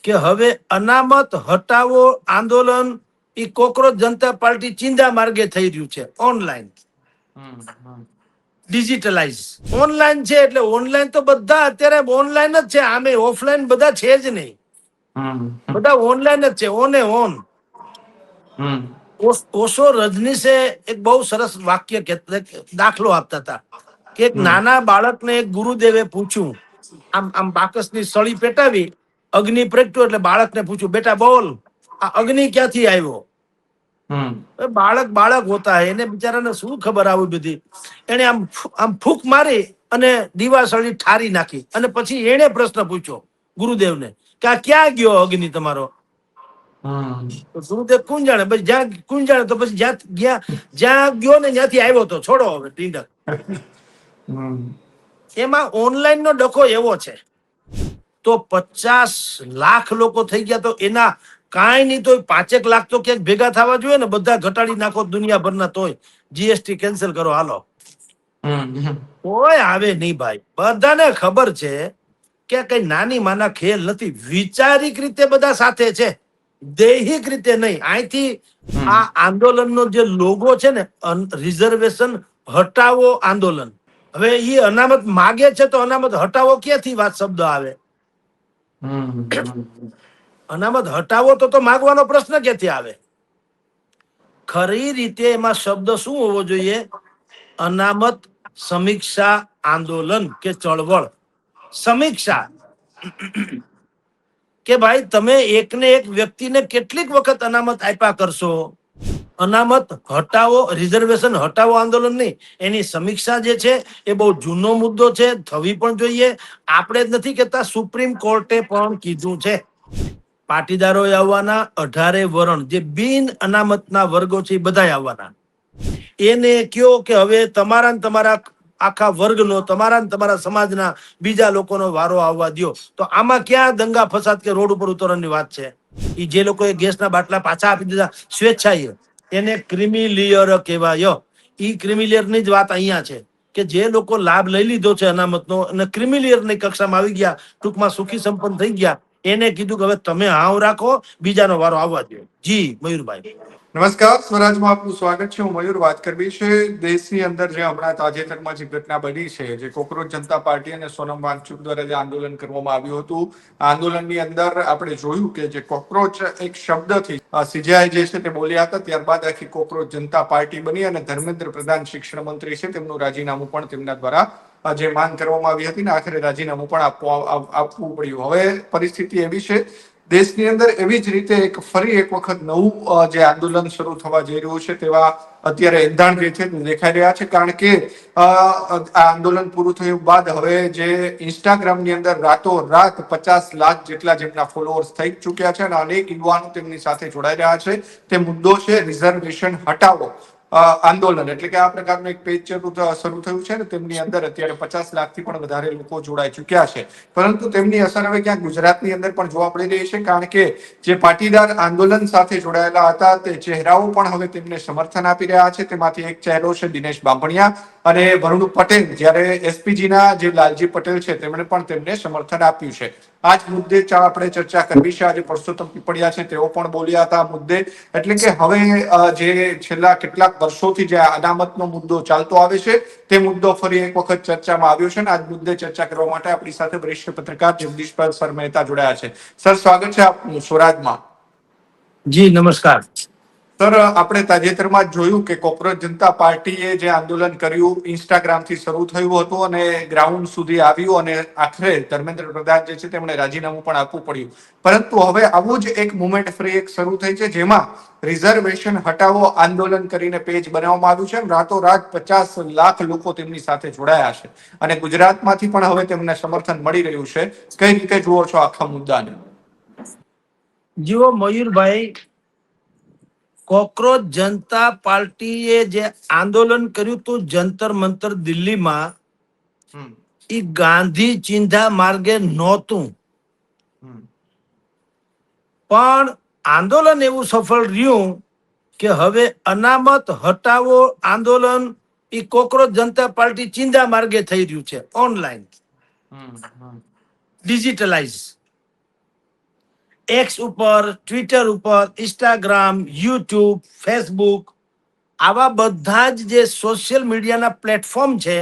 કે હવે અનામત હટાવો આંદોલન એ કોકરોચ જનતા પાર્ટી ચિંધા માર્ગે થઈ રહ્યું છે. ઓનલાઈન ડિજિટલાઇઝ ઓનલાઈન છે એટલે ઓનલાઈન તો બધા અત્યારે ઓનલાઈન જ છે. આમે ઓફલાઈન બધા છે જ નહીં, બધા ઓનલાઈન જ છે. ઓને ઓન ઓશો રજનીશે એક બહુ સરસ વાક્ય દાખલો આપતા હતા કે એક નાના બાળકને એક ગુરુદેવે પૂછ્યું, આમ આમ બાકસની સળી પેટાવી અગ્નિ પ્રગટ્યો એટલે બાળકને પૂછ્યું, બેટા બોલ આ અગ્નિ ક્યાંથી આવ્યો? બાળક બાળક હોતા હે, એને બિચારાને શું ખબર આવી બધી. એને આમ આમ ફૂંક મારી અને દીવાસળી ઠારી નાખી અને પછી એને પ્રશ્ન પૂછ્યો ગુરુદેવને કે આ ક્યાં ગયો અગ્નિ તમારો? તો ગુરુદેવ કોણ જાણે, બસ જ્યાં કોણ જાણે, તો પછી જ્યાં ગયો ને ત્યાંથી આવ્યો તો છોડો હવે ટીંડક. એમાં ઓનલાઈન નો ડખો એવો છે. તો 50 લાખ લોકો થઈ ગયા તો એના કાંઈ નહીં તો 5 લાખ તો ક્યાંક ભેગા થવા જોઈએ ને. બધા ઘટાડી નાખો દુનિયાભરના તોય જીએસટી કેન્સલ કરો હાલો, કોઈ આવે નહીં ભાઈ. બધાને ખબર છે કે કઈ નાની માના ખેલ નથી. વિચારિક રીતે બધા સાથે છે, દૈહિક રીતે નહીં. અહીંથી આ આંદોલનનો જે લોગો છે ને, રિઝર્વેશન હટાવો આંદોલન, હવે એ અનામત માગે છે તો અનામત હટાવો ક્યાંથી વાત શબ્દ આવે? અનામત હટાવો તો માગવાનો પ્રશ્ન ક્યાંથી આવે? ખરી રીતે એમાં શબ્દ શું હોવો જોઈએ? અનામત સમીક્ષા આંદોલન કે ચળવળ. સમીક્ષા કે ભાઈ તમે એકને એક વ્યક્તિને કેટલીક વખત અનામત આપ્યા કરશો. અનામત હટાવો રિઝર્વેશન હટાવો આંદોલન નહીં, એની સમીક્ષા જે છે એ બહુ જૂનો મુદ્દો છે, થવી પણ જોઈએ. આપણે જ નથી કહેતા, સુપ્રીમ કોર્ટે પણ કીધું છે પાટીદારો આવવાના, 18 વરણ જે બિન અનામતના વર્ગો છે એ બધા આવવાના. એને કયો કે હવે તમારા ને તમારા આખા વર્ગનો, તમારા ને તમારા સમાજના બીજા લોકોનો વારો આવવા દો. તો આમાં ક્યાં દંગા ફસાદ કે રોડ ઉપર ઉતરવાની વાત છે? એ જે લોકોએ ગેસના બાટલા પાછા આપી દીધા સ્વેચ્છાએ, એને ક્રિમિલિયર કહેવાય. ઈ ક્રિમિલિયર ની જ વાત અહીંયા છે કે જે લોકો લાભ લઈ લીધો છે અનામતનો અને ક્રિમિલિયર ની કક્ષામાં આવી ગયા, ટૂંકમાં સુખી સંપન્ન થઈ ગયા, એને કીધું કે હવે તમે હાવ રાખો, બીજાનો વારો આવવા દો. જી મયુરભાઈ. નમસ્કાર, સ્વરાજમાં આપનું સ્વાગત છે. હું મયુર. વાત કરવી છે દેશની અંદર જે હમણાં તાજેતરમાં જે ઘટના બની છે, જે કોકરોચ જનતા પાર્ટી અને સોનમ વાંગચુક દ્વારા જે આંદોલન કરવામાં આવ્યું હતું, આંદોલનની અંદર આપણે જોયું કે જે કોકરોચ એક શબ્દથી સીજીઆઈ જે છે તે બોલ્યા હતા, ત્યારબાદ આખી કોકરોચ જનતા પાર્ટી બની અને ધર્મેન્દ્ર પ્રધાન શિક્ષણ મંત્રી છે તેમનું રાજીનામું પણ તેમના દ્વારા જે માંગ કરવામાં આવી હતી ને આખરે રાજીનામું પણ આપવું પડ્યું. હવે પરિસ્થિતિ એવી છે દેશની અંદર, એવી જ રીતે ફરી એક વખત નવું જે આંદોલન શરૂ થવા જઈ રહ્યું છે તેવા અત્યારે એંધાણ જે છે દેખાઈ રહ્યા છે. કારણ કે આ આંદોલન પૂરું થયું બાદ હવે જે ઇન્સ્ટાગ્રામની અંદર રાતોરાત 50 લાખ જેટલા જેમના ફોલોઅર્સ થઈ ચુક્યા છે અને અનેક યુવાનો તેમની સાથે જોડાઈ રહ્યા છે. તે મુદ્દો છે રિઝર્વેશન હટાવો આંદોલન. એટલે કે આ પ્રકારનું એક પેજ શરૂ થયું છે ને તેમની અંદર અત્યારે 50 લાખથી પણ વધારે લોકો જોડાઈ ચુક્યા છે. પરંતુ તેમની અસર હવે ક્યાંક ગુજરાતની અંદર પણ જોવા મળી રહી છે. કારણ કે જે પાટીદાર આંદોલન સાથે જોડાયેલા હતા તે ચહેરાઓ પણ હવે તેમને સમર્થન આપી રહ્યા છે. તેમાંથી એક ચહેરો છે દિનેશ બાંભણિયા અને વરુણ પટેલ, જ્યારે એસપીજીના જે લાલજી પટેલ છે તેમણે પણ તેમને સમર્થન આપ્યું છે. આ જ મુદ્દે આપણે ચર્ચા કરવી છે. આજે પરસોત્તમ પીપળિયા છે તેઓ પણ બોલ્યા હતા આ મુદ્દે. એટલે કે હવે જે છેલ્લા કેટલાક વર્ષોથી જે અનામતનો મુદ્દો ચાલતો આવે છે તે મુદ્દો ફરી એક વખત ચર્ચામાં આવ્યો છે. અને આ મુદ્દે ચર્ચા કરવા માટે આપણી સાથે વરિષ્ઠ પત્રકાર જગદીશભાઈ સર મહેતા જોડાયા છે. સર, સ્વાગત છે આપનું સ્વરાજમાં. જી નમસ્કાર. સર, આપણે તાજેતરમાં જોયું કે કોકરોચ જનતા પાર્ટીએ જે આંદોલન કર્યું ઇન્સ્ટાગ્રામથી શરૂ થયું હતું અને ગ્રાઉન્ડ સુધી આવ્યું અને આખરે ધર્મેન્દ્ર પ્રધાન જે છે તેમણે રાજીનામું પણ આપવું પડ્યું. પરંતુ હવે આવું જ એક મુવમેન્ટ ફરી એક શરૂ થઈ છે જેમાં રિઝર્વેશન હટાવો આંદોલન કરીને પેજ બનાવવામાં આવ્યું છે. રાતોરાત 50 લાખ લોકો તેમની સાથે જોડાયા છે અને ગુજરાતમાંથી પણ હવે તેમને સમર્થન મળી રહ્યું છે. કઈ રીતે જુઓ છો આખા મુદ્દાને? જુઓ મયુરભાઈ, કોકરોચ જનતા પાર્ટીએ જે આંદોલન કર્યું હતું જંતર મંતર દિલ્હીમાં, એ ગાંધી ચિંધા માર્ગે નહોતું. પણ આંદોલન એવું સફળ રહ્યું કે હવે અનામત હટાવો આંદોલન એ કોકરોચ જનતા પાર્ટી ચિંધા માર્ગે થઈ રહ્યું છે. ઓનલાઈન ડિજિટલાઇઝ એક્સ ઉપર, ટ્વિટર ઉપર, ઇન્સ્ટાગ્રામ, યુટ્યુબ, ફેસબુક, આવા બધા જ જે સોશિયલ મીડિયાના પ્લેટફોર્મ છે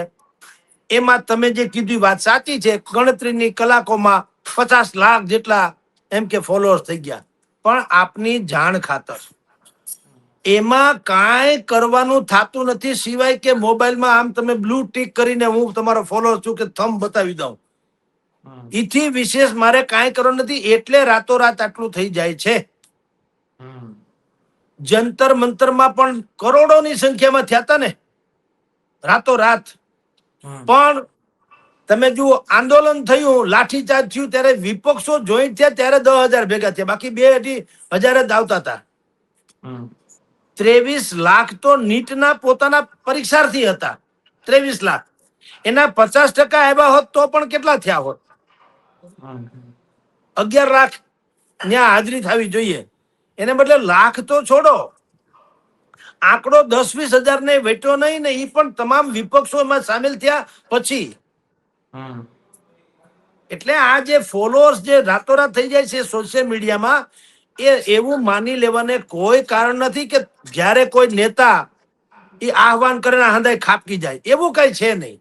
એમાં તમે જે કીધી વાત સાચી છે, ગણતરીની કલાકોમાં 50 લાખ જેટલા એમ કે ફોલોઅર્સ થઈ ગયા. પણ આપની જાણ ખાતર એમાં કાંઈ કરવાનું થતું નથી સિવાય કે મોબાઈલમાં આમ તમે બ્લુ ટીક કરીને હું તમારો ફોલોઅર છું કે થંબ બતાવી દઉં. એથી વિશેષ મારે કાંઈ કરવાનું નથી, એટલે રાતોરાત આટલું થઈ જાય છે. જંતર મંતરમાં પણ કરોડોની સંખ્યામાં થયા હતા ને રાતોરાત. પણ તમે જુઓ, આંદોલન થયું, લાઠીચાર્જ થયું ત્યારે વિપક્ષો જોઈન્ટ થયા ત્યારે 10,000 ભેગા થયા, બાકી 2-2,000 જ આવતા હતા. 23 લાખ તો નીટના પોતાના પરીક્ષાર્થી હતા. 23 લાખ, એના 50% આવ્યા હોત તો પણ કેટલા થયા હોત? 11 લાખ ત્યાં હાજરી થવી જોઈએ. એને બદલે લાખ તો છોડો, આંકડો 10-20 હજાર ને વેટ્યો નહીં ને, એ પણ તમામ વિપક્ષો એમાં સામેલ થયા પછી. એટલે આ જે ફોલોઅર્સ જે રાતોરાત થઈ જાય છે સોશિયલ મીડિયામાં, એ એવું માની લેવાને કોઈ કારણ નથી કે જ્યારે કોઈ નેતા એ આહવાન કરે હંધાય ખાપકી જાય, એવું કઈ છે નહીં.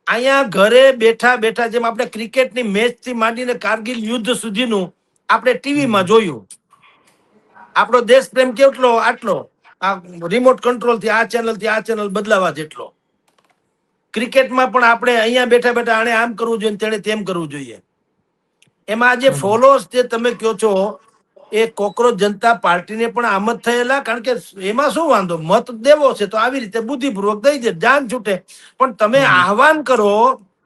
અહીંયા ઘરે બેઠા બેઠા, જેમ આપણે ક્રિકેટની મેચ થી માંડીને કારગિલ યુદ્ધ સુધીનું આપણે ટીવીમાં જોયું. આપણો દેશ પ્રેમ કેટલો આટલો, આ રિમોટ કંટ્રોલ થી આ ચેનલ બદલાવા જેટલો. ક્રિકેટમાં પણ આપણે અહીંયા બેઠા બેઠા આણે આમ કરવું જોઈએ, તેણે તેમ કરવું જોઈએ. એમાં આજે ફોલોઅર્સ જે તમે કહો છો એ કોકરોચ જનતા પાર્ટીને પણ આમ જ થયેલા. કારણ કે એમાં શું વાંધો, મત દેવો છે તો આવી રીતે બુદ્ધિપૂર્વક દઈ દે, જાન છૂટે. પણ તમે આહવાન કરો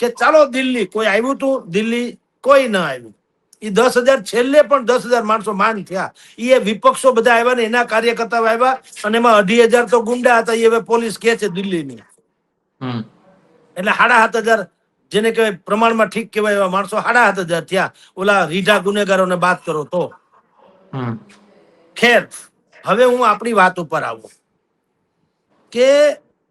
કે ચાલો દિલ્હી, કોઈ આવ્યું તું? દિલ્હી કોઈ ન આવ્યું. એ 10,000 છેલ્લે પણ 10,000 માણસો માન થયા. એ વિપક્ષો બધા આવ્યા ને એના કાર્યકર્તાઓ આવ્યા, અને એમાં 2,500 તો ગુંડા હતા. એ હવે પોલીસ કે છે દિલ્હીની. એટલે 7,500 જેને કહેવાય પ્રમાણમાં ઠીક કહેવાય એવા માણસો 7,500 થયા. ઓલા રીઢા ગુનેગારોને બાદ કરો તો. ખેર, હવે હું આપણી વાત ઉપર આવું કે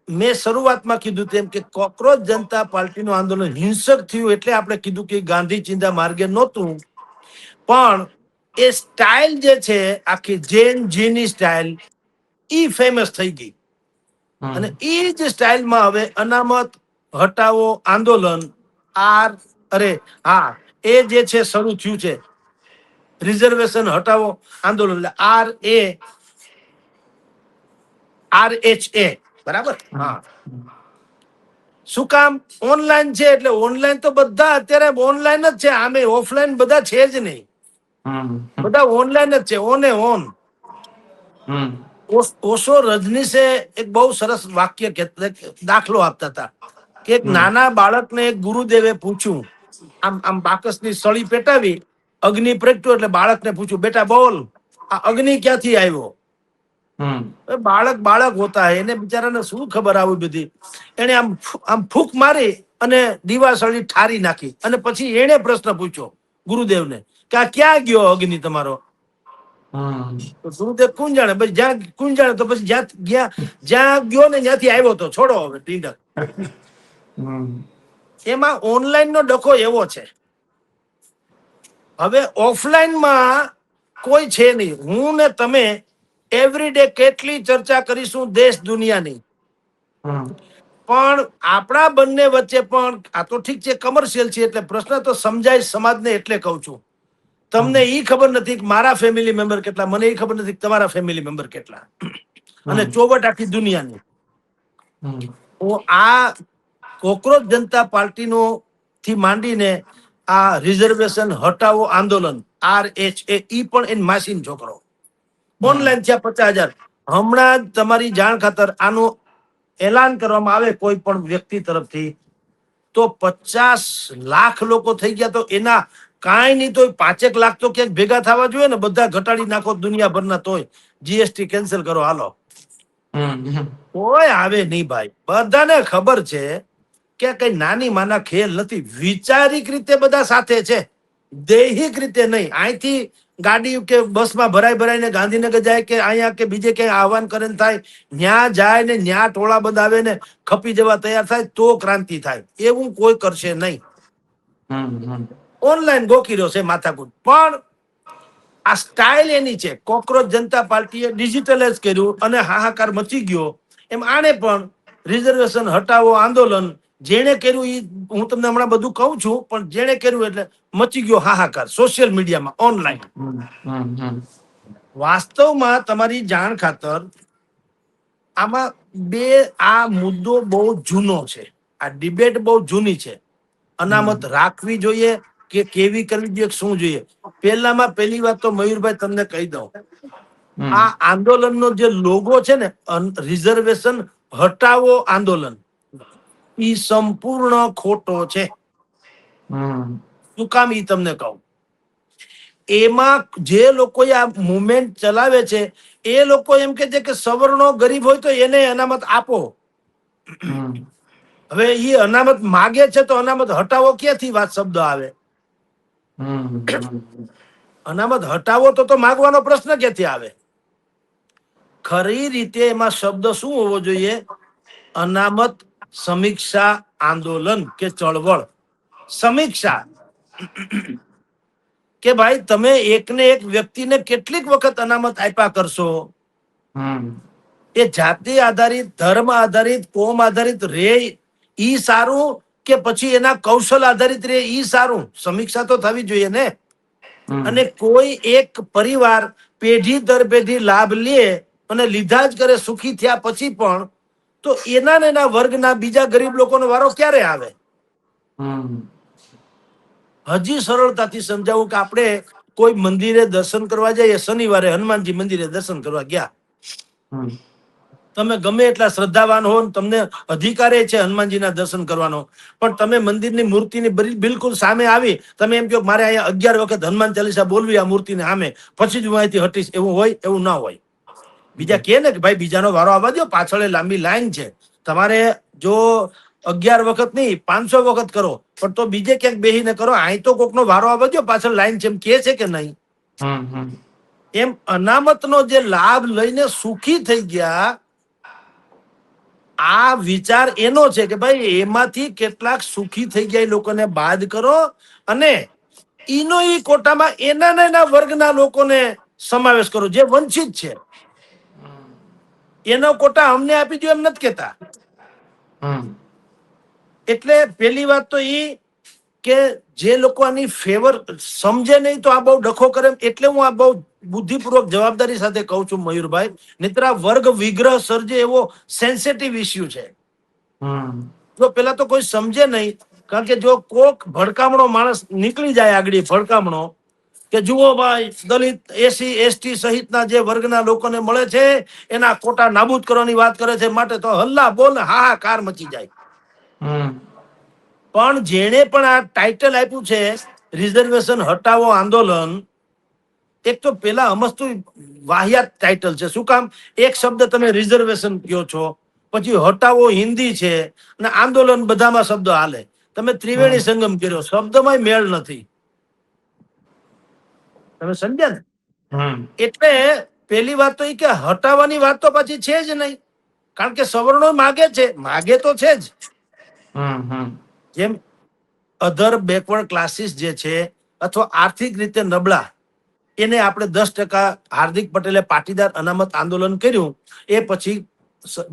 મેં શરૂઆતમાં કીધું તેમ કે કોકરોચ જનતા પાર્ટીનું આંદોલન હિંસક થયું એટલે આપણે કીધું કે ગાંધી ચિંતા માર્ગે નહોતું. પણ એ સ્ટાઇલ જે છે આખી જેન જીની સ્ટાઇલ, ઈ ફેમસ થઈ ગઈ. અને એ જ સ્ટાઇલમાં હવે અનામત હટાવો આંદોલન એ જે છે શરૂ થયું છે. રિઝર્વેશન હટાવો આંદોલન, એટલે RHA, બરાબર? હા. શું કામ? ઓનલાઈન છે એટલે ઓનલાઈન તો બધા અત્યારે ઓનલાઈન જ છે. આમે ઓફલાઈન બધા છે જ નહીં, બધા ઓનલાઈન જ છે. ઓન. ઓશો રજનીશે એક બહુ સરસ વાક્ય દાખલો આપતા હતા કે એક નાના બાળકને એક ગુરુદેવે પૂછ્યું, આમ બાકસની સળી પેટાવી, અગ્નિ પ્રગટ્યો એટલે બાળકને પૂછ્યું, બેટા બોલ, આ અગ્નિ ક્યાંથી આવ્યો? બાળક હોતા હે, એને બિચારાને શું ખબર આવી બધી. એને આમ ફૂંક મારી અને દીવાસળી ઠારી નાખી. અને પછી એને પ્રશ્ન પૂછ્યો ગુરુદેવને કે આ ક્યાં ગયો અગ્નિ તમારો? ગુરુદેવ કોણ જાણે, પછી જ્યાં કોણ જાણે, તો પછી જ્યાં ગયો ને ત્યાંથી આવ્યો. તો છોડો હવે ટીંડક. એમાં ઓનલાઈન નો ડખો એવો છે. હવે ઓફલાઈનમાં કોઈ છે નહીં. હું ને તમે એવરીડે કેટલી ચર્ચા કરીશું દેશ દુનિયાની, પણ આપણા બંને વચ્ચે પણ આ તો ઠીક છે કમર્શિયલ છે એટલે પ્રશ્ન તો સમજાય સમાજને. એટલે કહું છું, તમને ઈ ખબર નથી કે મારા ફેમિલી મેમ્બર કેટલા, મને ઈ ખબર નથી કે તમારા ફેમિલી મેમ્બર કેટલા, અને ચોવટ આખી દુનિયાની. આ કોકરોચ જનતા પાર્ટીનો થી માંડીને આ રિઝર્વેશન હટાવો આંદોલન RHA, ઈ પણ એન માસીન છોકરો ઓનલાઈન થયા 50,000. હમણાં જ તમારી જાણ ખાતર આનું એલાન કરવામાં આવે કોઈ પણ વ્યક્તિ તરફથી તો 50 લાખ લોકો થઈ ગયા. તો એના કાંઈ નહીં તો 5 લાખ તો ક્યાંક ભેગા થવા જોઈએ ને. બધા ઘટાડી નાખો દુનિયાભરના, તોય GST કેન્સલ કરો, હાલો. કોઈ આવે નહીં ભાઈ. બધાને ખબર છે કે કઈ નાની માના ખેલ નથી. વિચારિક રીતે બધા સાથે છે, દૈહિક રીતે નહીં. અહીંથી ગાડી કે બસમાં ભરાઈને ગાંધીનગર જાય કે અહીંયા કે બીજે ક્યાંય આહવાન કરે ને થાય, ન્યા જાય ને ન્યા ટોળા બંધાવે ને ખપી જવા તૈયાર થાય તો ક્રાંતિ થાય. એવું કોઈ કરશે નહીં. ઓનલાઈન ગોકી રહ્યો છે માથાકૂટ. પણ આ સ્ટાઇલ એની છે. કોકરોચ જનતા પાર્ટીએ ડિજિટલાઇઝ કર્યું અને હાહાકાર મચી ગયો, એમ આને પણ રિઝર્વેશન હટાવો આંદોલન જેણે કર્યું એ હું તમને હમણાં બધું કહું છું, પણ જેણે કર્યું એટલે મચી ગયો હાહાકાર સોશિયલ મીડિયામાં, ઓનલાઈન. વાસ્તવમાં તમારી જાણ ખાતર આમાં આ મુદ્દો બહુ જૂનો છે. આ ડિબેટ બહુ જૂની છે. અનામત રાખવી જોઈએ કે કેવી કરવી જોઈએ, શું જોઈએ. પહેલી વાત તો મયુરભાઈ તમને કહી દઉં, આ આંદોલનનો જે લોગો છે ને, રિઝર્વેશન હટાવો આંદોલન, એ સંપૂર્ણ ખોટો છે. શું કામ ઈ તમને કહું. એમાં જે લોકો આ મુવમેન્ટ ચલાવે છે એ લોકો એમ કે છે કે સવર્ણો ગરીબ હોય તો એને અનામત આપો. હવે એ અનામત માગે છે તો અનામત હટાવો ક્યાંથી વાત શબ્દ આવે? અનામત હટાવો તો માગવાનો પ્રશ્ન ક્યાંથી આવે? ખરી રીતે એમાં શબ્દ શું હોવો જોઈએ? અનામત સમીક્ષા આંદોલન કે ચળવળ. સમીક્ષા કે ભાઈ તમે એકને એક વ્યક્તિને કેટલીક વખત અનામત આપ્યા કરશો? એ જાતિ આધારિત, ધર્મ આધારિત, કોમ આધારિત રે ઈ સારું કે પછી એના કૌશલ આધારિત રે ઈ સારું? સમીક્ષા તો થવી જોઈએ ને. અને કોઈ એક પરિવાર પેઢી દર પેઢી લાભ લે અને લીધા જ કરે સુખી થયા પછી પણ, તો એના ને એના વર્ગના બીજા ગરીબ લોકોનો વારો ક્યારે આવે? હજી સરળતાથી સમજાવું કે આપણે કોઈ મંદિરે દર્શન કરવા જઈએ, શનિવારે હનુમાનજી મંદિરે દર્શન કરવા ગયા, તમે ગમે એટલા શ્રદ્ધાવાન હો, તમને અધિકારે છે હનુમાનજીના દર્શન કરવાનો, પણ તમે મંદિરની મૂર્તિની બિલકુલ સામે આવી તમે એમ કહો મારે અહીંયા 11 વખત હનુમાન ચાલીસા બોલવી આ મૂર્તિને સામે, પછી જ હું અહીંથી હટીશ, એવું હોય? એવું ના હોય. બીજા કહે ને કે ભાઈ બીજાનો વારો આવવા દો, પાછળ લાંબી લાઈન છે, તમારે જો 11 વખત નહીં 500 વખત કરો, પણ તો બીજે ક્યાંક બેહીને કરો, અહીં તો કોકનો વારો આવવા દો, પાછળ લાઈન છે, એમ કહે છે કે નહીં? એમ અનામતનો જે લાભ લઈને સુખી થઈ ગયા, આ વિચાર એનો છે કે ભાઈ એમાંથી કેટલાક સુખી થઈ ગયા એ લોકોને બાદ કરો અને ઈનો ઈ કોટામાં એના વર્ગના લોકોને સમાવેશ કરો જે વંચિત છે. એનો કોટા અમને આપી દો એમ નથી કેતા. એટલે પેલી વાત તો ઈ કે જે લોકો આની ફેવર સમજે નહીં તો આ બહુ ડખો કરે, એટલે હું આ બહુ બુદ્ધિપૂર્વક જવાબદારી સાથે કહું છું મયુરભાઈ, નહીતર આ વર્ગ વિગ્રહ સર્જે એવો સેન્સિટિવ ઇસ્યુ છે. જો પેલા તો કોઈ સમજે નહીં, કારણ કે જો કોક ભડકામણો માણસ નીકળી જાય આગળ, ભડકામણો કે જુઓ ભાઈ દલિત, એસી, એસટી સહિતના જે વર્ગના લોકોને મળે છે એના કોટા નાબૂદ કરવાની વાત કરે છે, માટે તો હલ્લા બોલ હાહાકાર મચી જાય. પણ જેણે પણ આ ટાઇટલ આપ્યું છે રિઝર્વેશન હટાવો આંદોલન, એક તો પેલા અમસ્તુ વાહિયાત ટાઇટલ છે. શું કામ? એક શબ્દ તમે રિઝર્વેશન કહો છો, પછી હટાવો હિન્દી છે અને આંદોલન બધામાં શબ્દ હાલે. તમે ત્રિવેણી સંગમ કર્યો, શબ્દમાં મેળ નથી. તમે સમજ્યા ને? એટલે પેલી વાત તો એ કે હટાવવાની વાત તો પછી છે જ નહીં, કારણ કે સવર્ણો માગે છે, માગે તો છે જ. જેમ અધર બેકવર્ડ ક્લાસીસ જે છે અથવા આર્થિક રીતે નબળા, એને આપણે 10% હાર્દિક પટેલે પાટીદાર અનામત આંદોલન કર્યું, એ પછી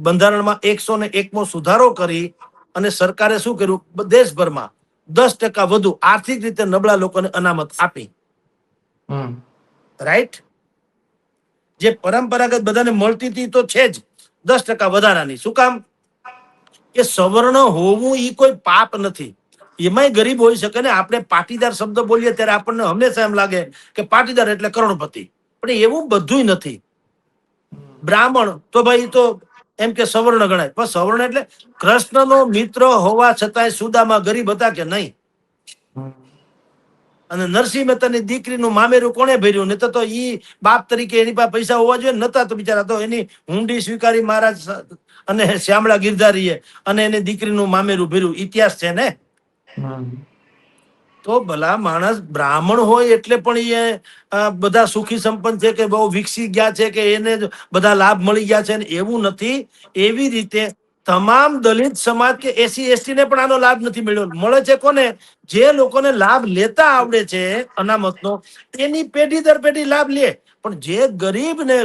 બંધારણમાં 101મો સુધારો કરી અને સરકારે શું કર્યું, દેશભરમાં 10% વધુ આર્થિક રીતે નબળા લોકોને અનામત આપી. રાઈટ? જે પરંપરાગત બધાને મળતી હતી તો છે જ 10% વધારાની. શું કામ? કે સવર્ણ હોવું એ કોઈ પાપ નથી. એમાંય ગરીબ હોઈ શકે ને. આપણે પાટીદાર શબ્દ બોલીએ ત્યારે આપણને હંમેશા એમ લાગે કે પાટીદાર એટલે કરોડપતિ, પણ એવું બધું નથી. બ્રાહ્મણ તો ભાઈ તો એમ કે સવર્ણ ગણાય, પણ સવર્ણ એટલે કૃષ્ણનો મિત્ર હોવા છતાંય સુદામા ગરીબ હતા કે નહીં? અને નરસિંહ મહેતાની દીકરીનું મામેરું કોણે ભર્યું? ને તો ઈ બાપ તરીકે એની પાસે પૈસા હોવા જોઈએ, નતા તો બિચારા તો એની હુંડી સ્વીકારી મહારાજ અને શ્યામળા ગિરધારીએ અને એની દીકરીનું મામેરું ભર્યું. ઇતિહાસ છે ને. તો ભલા માણસ બ્રાહ્મણ હોય એટલે પણ એ બધા સુખી સંપન્ન છે કે બહુ વિકસી ગયા છે કે એને બધા લાભ મળી ગયા છે, એવું નથી. એવી રીતે તમામ દલિત સમાજ કે એસસી એસટી ને પણ આનો લાભ નથી મળ્યો. મળે છે કોને? જે લોકોને લાભ લેતા આવડે છે અનામતનો, એની પેઢી દર પેઢી લાભ લે. પણ જે ગરીબ ને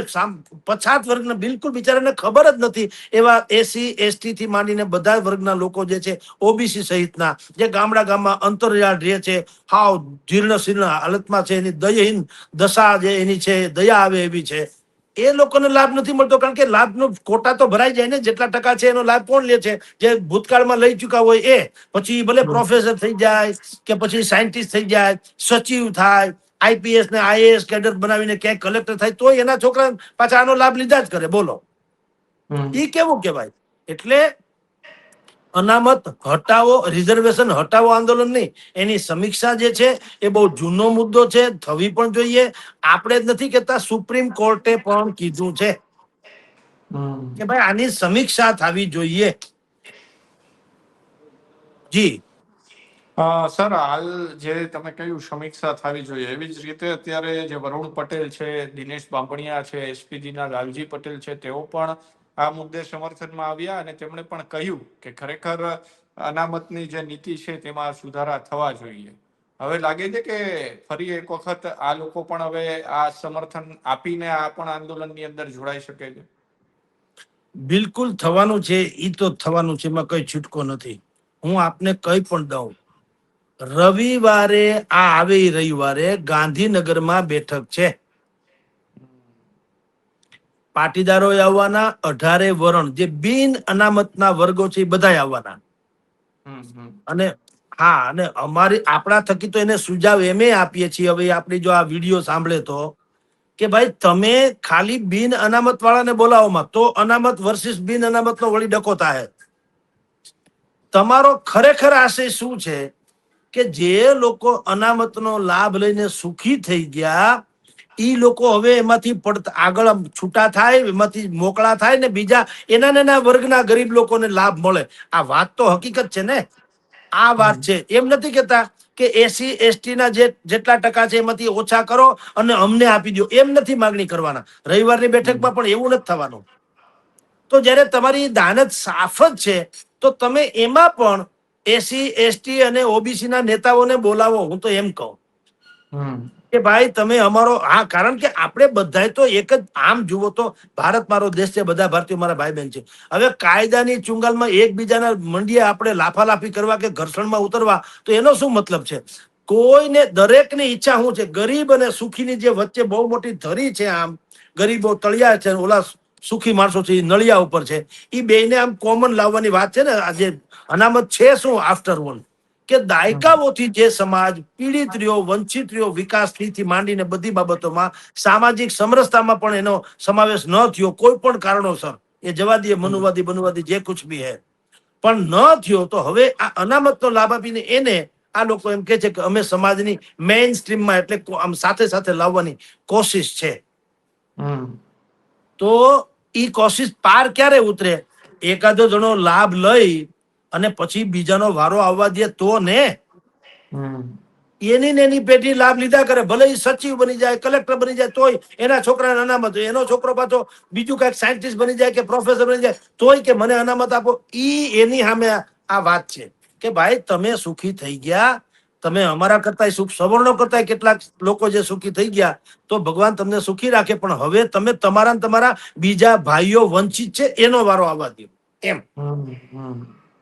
પછાત વર્ગને બિલકુલ બિચારાને ખબર જ નથી એવા એસસી એસટી થી માંડીને બધા વર્ગના લોકો જે છે, ઓબીસી સહિતના, જે ગામમાં અંતરિયાળ રહે છે, હાવ જીર્ણ શીર્ણ હાલતમાં છે, એની દયહીન દશા જે એની છે, દયા આવે એવી છે, એ લોકોને લાભ નથી મળતો. કારણ કે લાભનો કોટા તો ભરાઈ જાય ને, જેટલા ટકા છે એનો લાભ કોણ લે છે? જે ભૂતકાળમાં લઈ ચુકા હોય એ. પછી ભલે પ્રોફેસર થઈ જાય કે પછી સાયન્ટિસ્ટ થઈ જાય, સચિવ થાય, આઈપીએસ ને આઈએએસ કેડર બનાવીને ક્યાંય કલેક્ટર થાય, તો એના છોકરા પાછા આનો લાભ લીધા જ કરે. બોલો, ઈ કેવું કેવાય? એટલે અનામત હટાવો, રિઝર્વેશન હટાવો આંદોલન નહીં, એની સમીક્ષા જે છે એ બહુ જૂનો મુદ્દો છે, થવી પણ જોઈએ. આપણે જ નથી કહેતા, સુપ્રીમ કોર્ટે પણ કીધું છે કે ભાઈ આની સમીક્ષા થવી જોઈએ. જી સર, હાલ જે તમે કહ્યું સમીક્ષા થવી જોઈએ, એવી જ રીતે અત્યારે જે વરુણ પટેલ છે, દિનેશ બાંભણિયા છે, એસપીજી ના લાલજી પટેલ છે, તેઓ પણ આ મુદ્દે સમર્થનમાં આવ્યા અને તેમણે પણ કહ્યું કે ખરેખર અનામતની જે નીતિ છે તેમાં સુધારા થવા જોઈએ. હવે લાગે છે કે ફરી એક વખત આ લોકો પણ હવે આ સમર્થન આપીને આ પણ આંદોલનની અંદર જોડાઈ શકે છે. બિલકુલ થવાનું છે, ઈ તો થવાનું છે, એમાં કઈ છૂટકો નથી. હું આપને કઈ પણ દઉં, રવિવારે આ આવે રવિવારે ગાંધીનગરમાં બેઠક છે. પાટીદારો આવવાના, 18 વરણ જે બિન અનામતના વર્ગો છે એ બધા આવવાના. અને હા, અને આપણા થકી તો એને સુજાવ એમે આપીએ છીએ. હવે આપણી જો આ વિડીયો સાંભળે તો કે ભાઈ તમે ખાલી બિન અનામત વાળાને બોલાવોમાં, તો અનામત વર્સિસ બિન અનામત નો વળી ડકો થાય. તમારો ખરેખર આશય શું છે? કે જે લોકો અનામતનો લાભ લઈને સુખી થઈ ગયા, ઈ લોકો હવે એમાંથી આગળ છૂટા થાય, એમાંથી મોકળા થાય ને બીજા એના વર્ગના ગરીબ લોકોને લાભ મળે. આ વાત તો હકીકત છે ને. આ વાત છે. એમ નથી કેતા કે એસસી એસટી ના જેટલા ટકા છે એમાંથી ઓછા કરો અને અમને આપી દો, એમ નથી માગણી કરવાના. રવિવારની બેઠકમાં પણ એવું નથી થવાનું. તો જયારે તમારી દાનત સાફ જ છે, તો તમે એમાં પણ એસસી એસટી અને ઓબીસી ના નેતાઓને બોલાવો. હું તો એમ કહું કે ભાઈ તમે અમારો, હા, કારણ કે આપણે બધા તો એક જ, આમ જુઓ તો ભારત મારો દેશ છે, બધા ભારતીયો મારા ભાઈ બહેન છે. હવે કાયદાની ચુંગાલમાં એકબીજાના મંડીએ આપણે લાફાલાફી કરવા કે ઘર્ષણમાં ઉતરવા, તો એનો શું મતલબ છે? કોઈને, દરેકની ઈચ્છા શું છે? ગરીબ અને સુખીની જે વચ્ચે બહુ મોટી ધરી છે, આમ ગરીબો તળિયા છે, ઓલા સુખી માણસો છે નળિયા ઉપર છે, એ બેને આમ કોમન લાવવાની વાત છે ને. આજે અનામત છે શું? આફ્ટર ઓલ કે દાયકાઓથી જે સમાજ પીડિત રહ્યો, વંચિત રહ્યો, વિકાસથી માંડીને બધી બાબતોમાં સામાજિક સમરસતામાં પણ એનો સમાવેશ ન થયો કોઈ પણ કારણોસર, એ જવા દઈએ, મનુવાદી જે કુછ બી હે, પણ ન થયો, તો હવે આ અનામતનો લાભ આપીને એને આ લોકો એમ કે છે કે અમે સમાજની મેઇન સ્ટ્રીમમાં, એટલે આમ સાથે સાથે લાવવાની કોશિશ છે. તો ઈ કોશિશ પાર ક્યારે ઉતરે? એકાદો જણો લાભ લઈ અને પછી બીજાનો વારો આવવા દે તો ને. એની પેઢી લાભ લીધા કરે, ભલે એ સચિવ બની જાય, કલેક્ટર બની જાય, તોય એના છોકરાને અનામત હોય. એનો છોકરો પાછો બીજું કઈક સાયન્ટિસ્ટ બની જાય કે પ્રોફેસર બની જાય, તોય કે મને અનામત આપો. ઈ એની સામે આ વાત છે કે ભાઈ તમે સુખી થઈ ગયા, તમે અમારા કરતા સવર્ણો કરતા કેટલાક લોકો જે સુખી થઈ ગયા, તો ભગવાન તમને સુખી રાખે. પણ હવે તમે તમારા બીજા ભાઈઓ વંચિત છે એનો વારો આવવા દો એમ.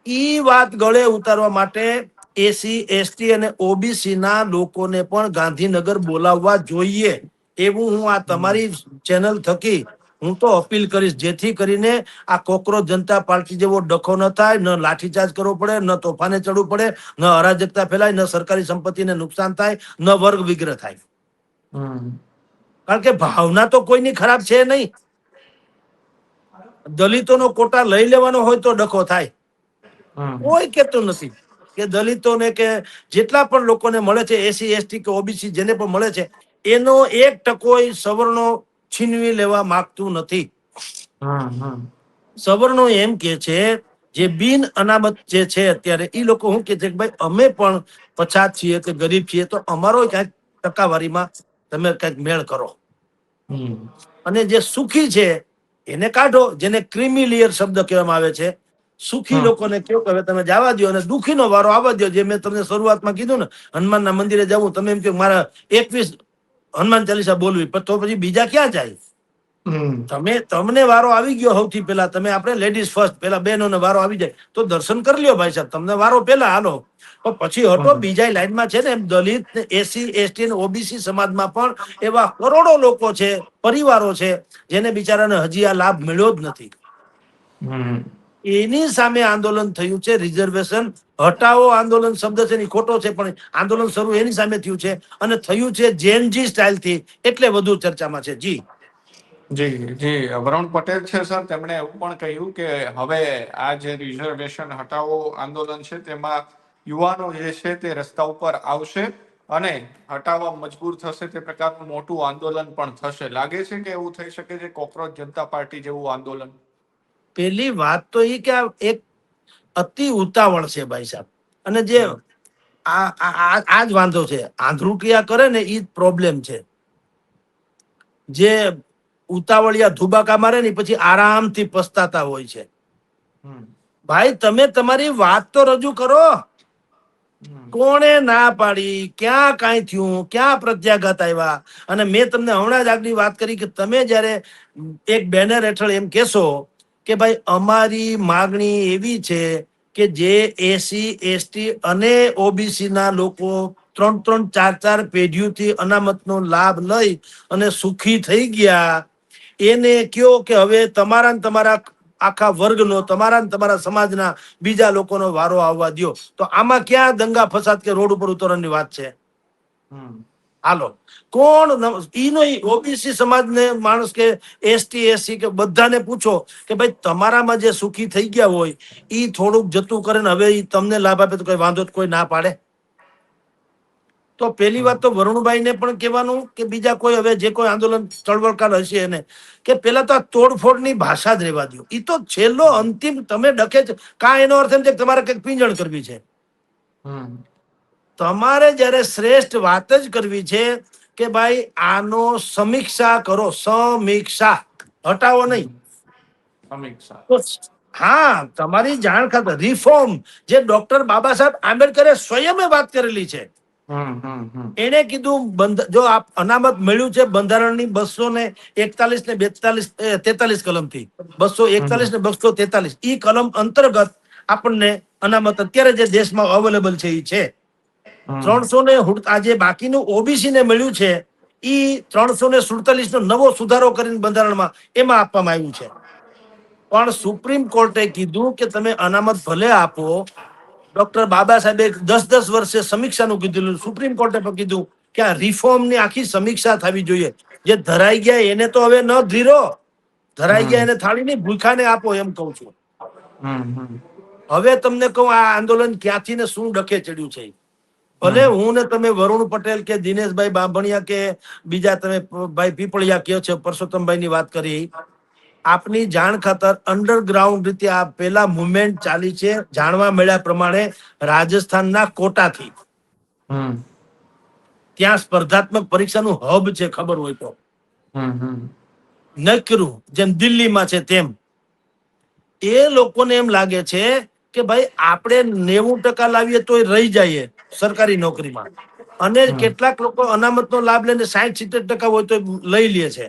ઈ વાત ગળે ઉતારવા માટે એસસી એસટી અને ઓબીસી ના લોકોને પણ ગાંધીનગર બોલાવવા જોઈએ, એવું હું આ તમારી ચેનલ થકી હું તો અપીલ કરીશ. જેથી કરીને આ કોકરોચ જનતા પાર્ટી જેવો ડખો ન થાય, ન લાઠીચાર્જ કરવો પડે, ન તોફાને ચડવું પડે, ન અરાજકતા ફેલાય, ન સરકારી સંપત્તિને નુકસાન થાય, ન વર્ગ વિગ્રહ થાય. કારણ કે ભાવના તો કોઈની ખરાબ છે નહીં. દલિતોનો કોટા લઈ લેવાનો હોય તો ડખો થાય. કોઈ કેતું નથી કે દલિતોને કે જેટલા પણ લોકોને મળે છે, એસસી એસટી કે ઓબીસી જેને પણ મળે છે, એનો 1% સવર્ણો છીનવી લેવા માંગતું નથી. સવર્ણો એમ કે છે, જે બિન અનામત જે છે અત્યારે, એ લોકો શું કે છે કે ભાઈ અમે પણ પછાત છીએ કે ગરીબ છીએ, તો અમારો ક્યાંક ટકાવારીમાં તમે કંઈક મેળ કરો. અને જે સુખી છે એને કાઢો, જેને ક્રિમિલિયર શબ્દ કહેવામાં આવે છે, સુખી લોકોને કહો કે હવે તમે જવા દો અને દુઃખીનો વારો આવવા દો. જે મેં તમને શરૂઆતમાં કીધું ને, હનુમાનના મંદિરે જવું, તમે એમ કે મારા 21 હનુમાન ચાલીસા બોલવી, પણ તો પછી બીજા ક્યાં જાય? તમને વારો આવી ગયો સૌથી પહેલા, તમે આપણે લેડીઝ ફર્સ્ટ, પેલા બહેનોને વારો આવી જાય તો દર્શન કરી લ્યો ભાઈ સાહેબ, તમને વારો પહેલા હાલો, પણ પછી હટો. બીજા લાઈનમાં છે ને એમ દલિત, એસસી, એસટી અને ઓબીસી સમાજમાં પણ એવા કરોડો લોકો છે, પરિવારો છે, જેને બિચારાને હજી આ લાભ મળ્યો જ નથી. એની સામે આંદોલન થયું છે. રિઝર્વેશન હટાવો આંદોલન શબ્દ છે ને ખોટો છે, પણ આંદોલન શરૂ એની સામે થયું છે અને થયું છે જેનજી સ્ટાઇલ થી, એટલે વધુ ચર્ચામાં છે. જી જી વરુણ પટેલ છે સર, તેમણે એવું પણ કહ્યું કે હવે આ જે રિઝર્વેશન હટાવો આંદોલન છે તેમાં યુવાનો જે છે તે રસ્તા ઉપર આવશે અને હટાવવા મજબૂર થશે, તે પ્રકારનું મોટું આંદોલન પણ થશે. લાગે છે કે એવું થઈ શકે છે કોકરોચ જનતા પાર્ટી જેવું આંદોલન? પેલી વાત તો એ કે આ એક અતિ ઉતાવળ છે ભાઈ સાહેબ, અને જે આ જ વાંધો છે. આંધ્રુકિયા કરે ને એ જ પ્રોબ્લેમ છે. જે ઉતાવળિયા ધુબાકા મારે ને પછી આરામથી પસ્તાતા હોય છે. ભાઈ તમે તમારી વાત તો રજૂ કરો. કોણે ના પાડી? ક્યાં કાંઈ થયું? ક્યાં પ્રત્યાઘાત આવ્યા? અને મેં તમને હમણાં જ આગની વાત કરી કે તમે જયારે એક બેનર હેઠળ એમ કેશો કે ભાઈ અમારી માગણી એવી છે કે જે એસસી, એસટી અને ઓબીસી ના લોકો 3-3, 4-4 પેઢીઓથી અનામતનો લાભ લઈ અને સુખી થઈ ગયા, એને કયો કે હવે તમારા ને તમારા આખા વર્ગનો, તમારા ને તમારા સમાજના બીજા લોકોનો વારો આવવા દો. તો આમાં ક્યાં દંગા ફસાદ કે રોડ ઉપર ઉતરવાની વાત છે? હાલો, કોણ ઈનો ઓબીસી સમાજને માણસ કે એસટી, એસસી કે બધાને પૂછો કે ભાઈ તમારામાં જે સુખી થઈ ગયા હોય ઈ થોડુંક જતું કરે ને હવે ઈ તમને લાભ આપે તો કોઈ વાંધો, કોઈ ના પાડે? તો પેલી વાત તો વરુણભાઈને પણ કહેવાનું કે બીજા કોઈ હવે જે કોઈ આંદોલન ચળવળકાર હશે એને કે પેલા તો આ તોડફોડની ભાષા જ રહેવા દો. ઈ તો છેલ્લો અંતિમ તમે ડકે છે કા, એનો અર્થ એમ છે કે તમારે કંઈક પીંજણ કરવી છે. તમારે જયારે શ્રેષ્ઠ વાત જ કરવી છે કે ભાઈ આનો સમીક્ષા કરો, સમીક્ષા, હટાવો નહીં. હા, તમારી જાણ ખાતર રિફોર્મ, જે ડોક્ટર બાબા સાહેબ આંબેડકરે સ્વયં વાત કરેલી છે. એને કીધું જો આપ અનામત મળ્યું છે બંધારણની 241 ને 43 કલમથી, 241 ને 243 ઈ કલમ અંતર્ગત આપણને અનામત અત્યારે જે દેશમાં અવેલેબલ છે એ છે. 300 ને આજે બાકીનું ઓબીસી ને મળ્યું છે ઈ 347 નો નવો સુધારો કરીને બંધારણમાં એમાં આપવામાં આવ્યું છે. પણ સુપ્રીમ કોર્ટે કીધું કે તમે અનામત ભલે આપો. ડોક્ટર બાબા સાહેબે 10-10 વર્ષે સમીક્ષાનું કીધું. સુપ્રીમ કોર્ટે પણ કીધું કે આ રિફોર્મની આખી સમીક્ષા થવી જોઈએ. જે ધરાઈ ગયા એને તો હવે ન ધીરો, ધરાઈ ગયા એને થાળી નહીં, ભૂખાને આપો એમ કહું છું. હવે તમને કહું આ આંદોલન ક્યાંથી ને શું ડખે ચડ્યું છે. ભલે હું ને તમે વરુણ પટેલ કે દિનેશભાઈ બાંભણિયા કે બીજા તમે ભાઈ પીપળિયા કયો છો, પરસોત્તમભાઈ ની વાત કરી, આપની જાણ ખાતર અંડરગ્રાઉન્ડ રીતે આ પેલા મુવમેન્ટ ચાલી છે. જાણવા મળ્યા પ્રમાણે રાજસ્થાનના કોટાથી, ત્યાં સ્પર્ધાત્મક પરીક્ષાનું હબ છે, ખબર હોય તો. નકરું જેમ દિલ્હીમાં છે તેમ. એ લોકોને એમ લાગે છે કે ભાઈ આપણે 90% લાવીએ તો રહી જઈએ સરકારી નોકરીમાં, અને કેટલાક લોકો અનામતનો લાભ લઈને 60-70% હોય તો લઈ લે છે.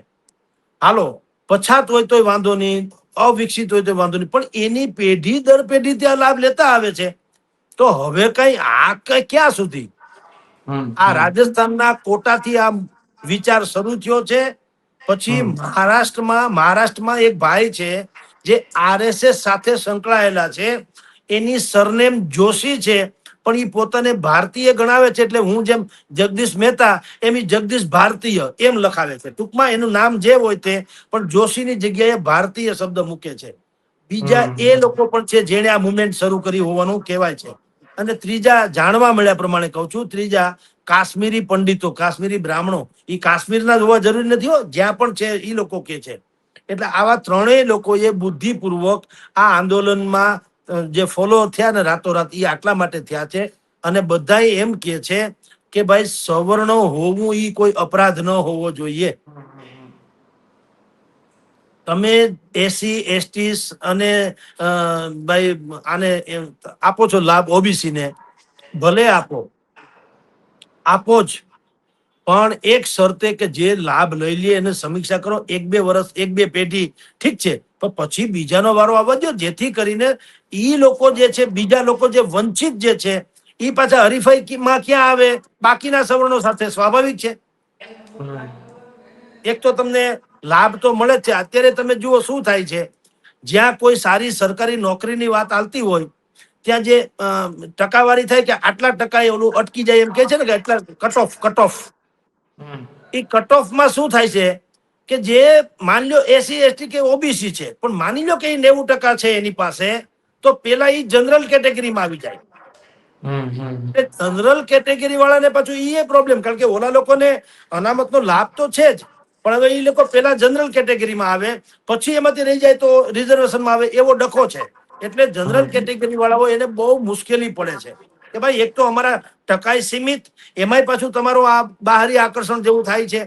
હાલો, પછાત હોય તોય વાંધો નહીં, અવિકસિત હોય તો વાંધો નહીં, પણ એની પેઢી દર પેઢી ત્યાં લાભ લેતા આવે છે. તો હવે કઈ આ ક્યાં સુધી? આ રાજસ્થાનના કોટાથી આ વિચાર શરૂ થયો છે. પછી મહારાષ્ટ્રમાં એક ભાઈ છે જે આરએસએસ સાથે સંકળાયેલા છે. એની સરનેમ જોશી છે, પણ એ પોતાને ભારતીય ગણાવે છે. એટલે હું જેમ જગદીશ મહેતા એમ જગદીશ ભારતીય એમ લખાવે છે. ટૂંકમાં એનું નામ જે હોય તે, પણ જોશીની જગ્યાએ ભારતીય શબ્દ મૂકે છે. બીજા એ લોકો પણ છે જેને આ મુવમેન્ટ શરૂ કરી હોવાનું કહેવાય છે. અને ત્રીજા, જાણવા મળ્યા પ્રમાણે કહું છું, ત્રીજા કાશ્મીરી પંડિતો, કાશ્મીરી બ્રાહ્મણો, એ કાશ્મીરના હોવા જરૂરી નથી હો, જ્યાં પણ છે એ લોકો કે છે. એટલે આવા ત્રણેય લોકોએ બુદ્ધિપૂર્વક આ આંદોલનમાં જે ફોલો થયા ને રાતોરાત, એ આટલા માટે થયા છે. અને બધા એમ કે છે કે ભાઈ સવર્ણ હોવું એ કોઈ અપરાધ ન હોવો જોઈએ. તમે એસસી એસટી અને ભાઈ આને આપો છો લાભ ઓબીસી ને, ભલે આપો જ, પણ એક શરતે કે જે લાભ લઈ લે એને સમીક્ષા કરો. 1-2 વર્ષ 1-2 પેઢી ઠીક છે, પણ પછી બીજાનો વારો આવવા દો, જેથી કરીને ઈ લોકો જે છે, બીજા લોકો જે વંચિત જે છે, ઈ પાછા હરીફાઈમાં ક્યાં આવે? બાકીના સવર્ણો સાથે. સ્વાભાવિક છે. એક તો તમને લાભ તો મળે જ છે. અત્યારે તમે જુઓ શું થાય છે, જ્યાં કોઈ સારી સરકારી નોકરીની વાત આવતી હોય ત્યાં જે ટકાવારી થાય કે આટલા ટકા ઓલું અટકી જાય, એમ કે છે ને કે એટલા કટ ઓફ. એ કટ ઓફમાં શું થાય છે કે જે માની લો એસસી એસટી કે ઓબીસી છે, પણ માની લો કે 90% છે એની પાસે, તો પેલા એ જનરલ કેટેગરીમાં આવી જાય. જનરલ કેટેગરી વાળાને પાછું એ પ્રોબ્લેમ, કારણ કે ઓલા લોકોને અનામતનો લાભ તો છે જ, પણ હવે એ લોકો પેલા જનરલ કેટેગરીમાં આવે, પછી એમાંથી રહી જાય તો રિઝર્વેશનમાં આવે, એવો ડખો છે. એટલે જનરલ કેટેગરી વાળાઓ એને બહુ મુશ્કેલી પડે છે કે ભાઈ એક તો અમારા ટકાઈ સીમિત, એમાંય પાછું તમારું આ બાહરી આકર્ષણ જેવું થાય છે.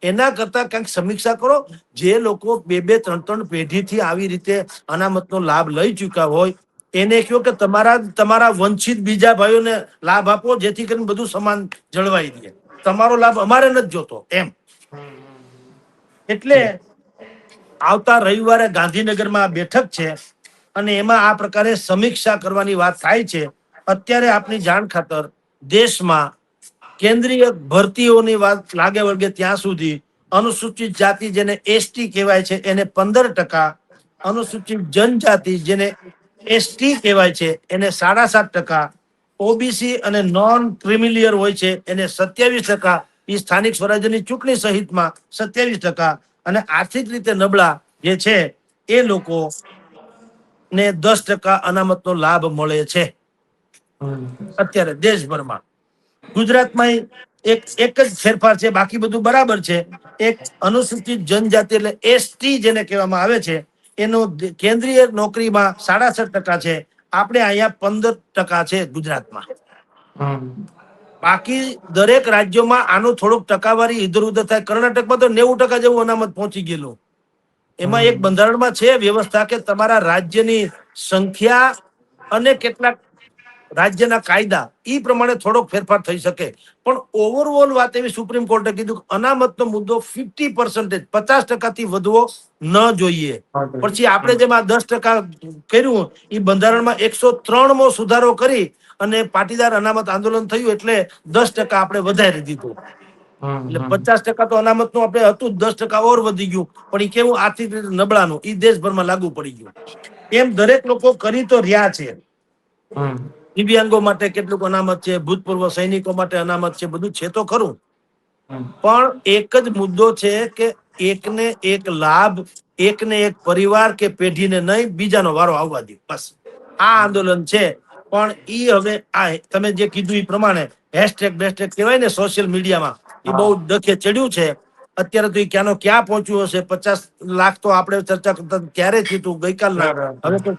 એના કરતા કંઈક સમીક્ષા કરો. જે લોકો 2-3 પેઢીથી આવી રીતે અનામતનો લાભ લઈ ચુક્યા હોય એને કહો કે તમારા વંચિત બીજા ભાઈઓને લાભ આપો, જેથી કરીને બધું સમાન જળવાઈ રહે. તમારો લાભ અમારે નથી જોતો એમ. એટલે આવતા રવિવારે ગાંધીનગરમાં બેઠક છે અને એમાં આ પ્રકારે સમીક્ષા કરવાની વાત થાય છે. અત્યારે આપની જાણ ખાતર દેશમાં કેન્દ્રીય ભરતીઓની વાત લાગે વળગે ત્યાં સુધી અનુસૂચિત જાતિ જેને એસટી કહેવાય છે એને 15%, અનુસૂચિત જનજાતિ જેને એસટી કહેવાય છે એને 7.5%, ઓબીસી અને નોન ક્રિમિલિયર હોય છે એને 27%, એ સ્થાનિક સ્વરાજ્યની ચૂંટણી સહિતમાં 27%, અને આર્થિક રીતે નબળા જે છે એ લોકો ને 10% અનામતનો લાભ મળે છે અત્યારે દેશભરમાં. ગુજરાતમાં એક જ ફેરફાર છે, બાકી બધું બરાબર છે. એક અનુસૂચિત જનજાતિ એટલે એસટી જેને કહેવામાં આવે છે એનો કેન્દ્રીય નોકરીમાં 67% છે. આપણે અહીંયા 15% છે ગુજરાતમાં. બાકી દરેક રાજ્યોમાં આનું થોડુંક ટકાવારી ઇધર ઉધર થાય. કર્ણાટકમાં તો 90% જેવું અનામત પહોંચી ગયેલું. એમાં એક બંધારણમાં છે વ્યવસ્થા કે તમારા રાજ્યની સંખ્યા અને કેટલાક રાજ્યના કાયદા ઈ પ્રમાણે થોડોક ફેરફાર થઈ શકે. પણ ઓવરઓલ વાત એવી, સુપ્રીમ કોર્ટે કીધું અનામતનો મુદ્દો 50%, 50% થી વધવો ન જોઈએ. પછી આપણે જેમાં 10% કર્યું એ બંધારણમાં 103મો સુધારો કરી અને પાટીદાર અનામત આંદોલન થયું એટલે 10% આપણે વધારી દીધું. એટલે 50% તો અનામત નું આપણે હતું, 10% ઓર વધી ગયું. પણ એ કેવું આર્થિક રીતે નબળાનું, એ દેશભરમાં લાગુ પડી ગયું. એમ દરેક લોકો કરી તો રહ્યા છે. દિવ્યાંગો માટે કેટલુંક અનામત છે, ભૂતપૂર્વ સૈનિકો માટે અનામત છે, બધું છે તો ખરું. પણ એક જ મુદ્દો છે કે એકને એક લાભ, એકને એક પરિવાર કે પેઢીને નહીં, બીજાનો વારો આવવા દે. બસ આ આંદોલન છે. પણ ઈ હવે આ તમે જે કીધું એ પ્રમાણે હેશટેગ બેશટેગ કહેવાય ને સોશિયલ મીડિયામાં, એ બહુ ડખે ચડ્યું છે. અત્યારે તો ક્યાંનો ક્યાં પહોંચ્યું હશે. 50 લાખ તો આપણે ચર્ચા કરતા ક્યારે થયું ગઈકાલના. હવે તો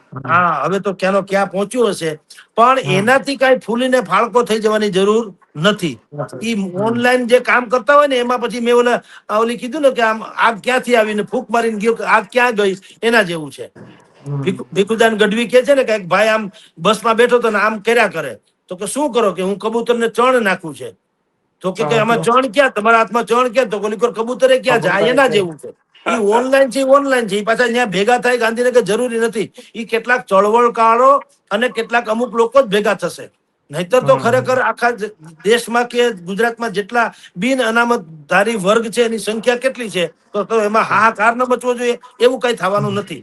હવે તો ક્યાંનો ક્યાં પહોંચ્યું હશે. પણ એનાથી કઈ ફૂલીને ફાળકો થઈ જવાની જરૂર નથી. ઈ ઓનલાઈન જે કામ કરતા હોય ને એમાં પછી મેં ઓલી કીધું ને કે આમ આગ ક્યાંથી આવીને ફૂંક મારીને ગયો, આગ ક્યાં ગઈ, એના જેવું છે. ભીખુદાન ગઢવી કે છે ને કે ભાઈ આમ બસમાં બેઠો તો ને આમ કર્યા કરે, તો કે શું કરો? કે હું કબૂતરને ચણ નાખું છે. તો કે આમાં ચણ ક્યાં, તમારા હાથમાં ચણ ક્યાં? તો ઓલી કબૂતરે ક્યાં જાય, એના જેવું છે. એ ઓનલાઈન છે, ઓનલાઈન છે. પાછા ત્યાં ભેગા થાય ગાંધીનગર જરૂરી નથી. એ કેટલાક ચળવળકારો અને કેટલાક અમુક લોકો જ ભેગા થશે. નહીતર તો ખરેખર આખા દેશમાં કે ગુજરાતમાં જેટલા બિન અનામતધારી વર્ગ છે એની સંખ્યા કેટલી છે, તો એમાં હાહાકાર ન મચવો જોઈએ. એવું કઈ થવાનું નથી.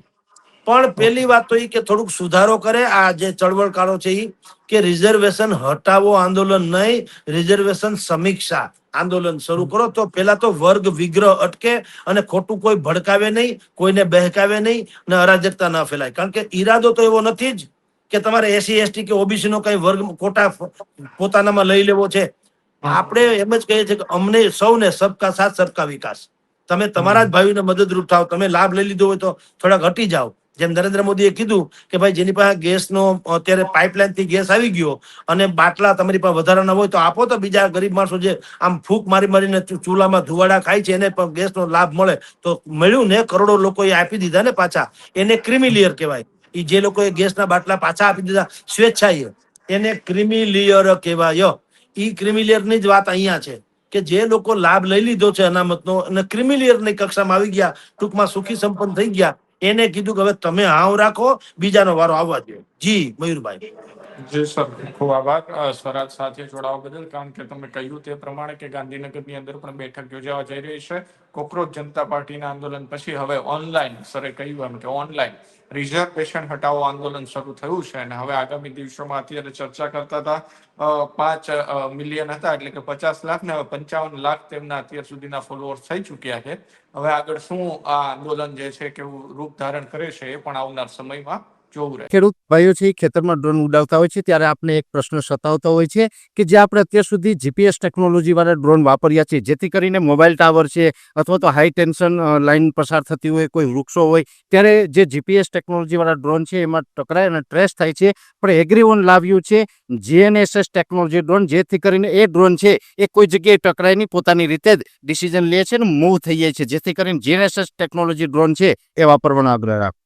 પણ પેલી વાત તો એ કે થોડુંક સુધારો કરે આ જે ચળવળકારો છે એ, કે રિઝર્વેશન હટાવો આંદોલન નહીં, રિઝર્વેશન સમીક્ષા આંદોલન શરૂ કરો. તો પેલા તો વર્ગ વિગ્રહ અટકે અને ખોટું કોઈ ભડકાવે નહીં, કોઈને બહેકાવે નહીં અને અરાજકતા ન ફેલાય. કારણ કે ઈરાદો તો એવો નથી જ કે તમારે એસસી એસટી કે ઓબીસી નો કઈ વર્ગ કોટા પોતાનામાં લઈ લેવો છે. આપણે એમ જ કહીએ છીએ કે અમને સૌને સબકા સાથ સબકા વિકાસ. તમે તમારા જ ભાઈઓને મદદરૂપ થાવ. તમે લાભ લઈ લીધો હોય તો થોડાક હટી જાઓ. જેમ નરેન્દ્ર મોદીએ કીધું કે ભાઈ જેની પાસે ગેસનો અત્યારે પાઇપલાઇન થી ગેસ આવી ગયો અને બાટલા તમારી પાસે વધારાના હોય તો આપો, તો બીજા ગરીબ માણસો જે આમ ફૂંક મારી મારીને ચૂલામાં ધુવાડા ખાય છે એને પણ ગેસનો લાભ મળે. તો મળ્યું ને, કરોડો લોકોએ આપી દીધા ને પાછા. એને ક્રિમિલિયર કહેવાય. એ જે લોકોએ ગેસના બાટલા પાછા આપી દીધા સ્વેચ્છાએ, એને ક્રિમિલિયર કહેવાય. ઈ ક્રિમિલિયરની જ વાત અહીંયા છે કે જે લોકો લાભ લઈ લીધો છે અનામતનો અને ક્રિમિલિયરની કક્ષામાં આવી ગયા, ટૂંકમાં સુખી સંપન્ન થઈ ગયા, એને કીધું કે હવે તમે હાવ રાખો, બીજાનો વારો આવવા દો. જી મયુરભાઈ. જી સર, ખૂબ આભાર સ્વરાજ સાથે જોડાવા બદલ. કારણ કે તમે કહ્યું તે પ્રમાણે કે ગાંધીનગરની અંદર પણ બેઠક યોજાવા જઈ રહી છે કોકરોચ જનતા પાર્ટીના આંદોલન પછી. હવે ઓનલાઈન, સરે કહ્યું એમ કે ઓનલાઈન રિઝર્વેશન હટાવો આંદોલન શરૂ થયું છે અને હવે આગામી દિવસોમાં અત્યારે ચર્ચા કરતા હતા 5 મિલિયન હતા, એટલે કે 50 લાખ ને હવે 55 લાખ તેમના અત્યાર સુધીના ફોલોઅર્સ થઈ ચુક્યા છે. હવે આગળ શું આ આંદોલન જે છે કેવું રૂપ ધારણ કરે છે એ પણ આવનાર સમયમાં જોવું રહે. ખેડૂત ભાઈઓ છે ખેતરમાં ડ્રોન ઉડાવતા હોય છે ત્યારે આપણે એક પ્રશ્ન સતાવતો હોય છે કે જે આપણે અત્યાર સુધી જીપીએસ ટેકનોલોજી વાળા ડ્રોન વાપર્યા છે, જેથી કરીને મોબાઈલ ટાવર છે અથવા તો હાઈ ટેન્શન લાઈન પસાર થતી હોય, કોઈ વૃક્ષો હોય, ત્યારે જે જીપીએસ ટેકનોલોજી વાળા ડ્રોન છે એમાં ટકરાય અને ટ્રેસ થાય છે. પણ એગ્રીવન લાવ્યું છે જીએનએસએસ ટેકનોલોજી ડ્રોન, જેથી કરીને એ ડ્રોન છે એ કોઈ જગ્યાએ ટકરાય નહીં, પોતાની રીતે જ ડિસિઝન લે છે અને મૂવ થઈ જાય છે. જેથી કરીને જીએનએસએસ ટેકનોલોજી ડ્રોન છે એ વાપરવાનો આગ્રહ રાખો.